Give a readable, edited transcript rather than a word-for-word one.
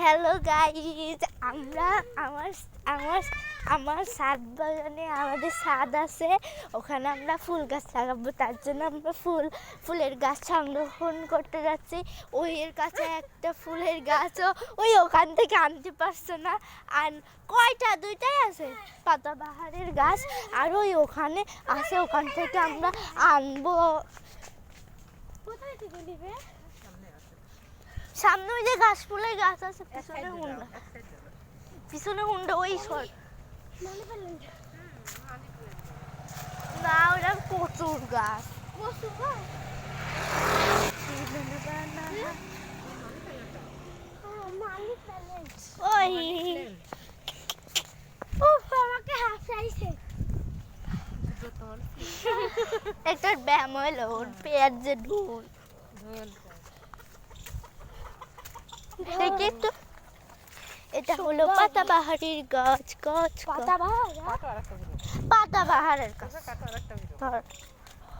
Hello guys, আমরা আমার আমার আমার ছাদ বাগানে আমাদের ছাদ আছে, ওখানে আমরা ফুল গাছ লাগাবো। তার জন্য আমরা ফুলের গাছ সংরক্ষণ করতে যাচ্ছি। ওই এর কাছে একটা ফুলের গাছও ওই ওখান থেকে আনতে পারছে না। আর কয়টা? দুইটাই আছে পাতাবাহারের গাছ, আর ওই ওখানে আছে, ওখান থেকে আমরা আনবো। কোথায় থেকে নিবে? সামনে ওই যে ঘাস ফুলের গাছ আছে, পিছনে হুন্ডা ওই সর না, ওটা কচুর গাছ। ওই আমাকে হাসাইছে। একটা ব্যায়াম হইলো ওর পেয়ার যে ঢোল দেখি তো। এটা হলো পাতাবাহারের গাছ। পাতাবাহারের গাছ।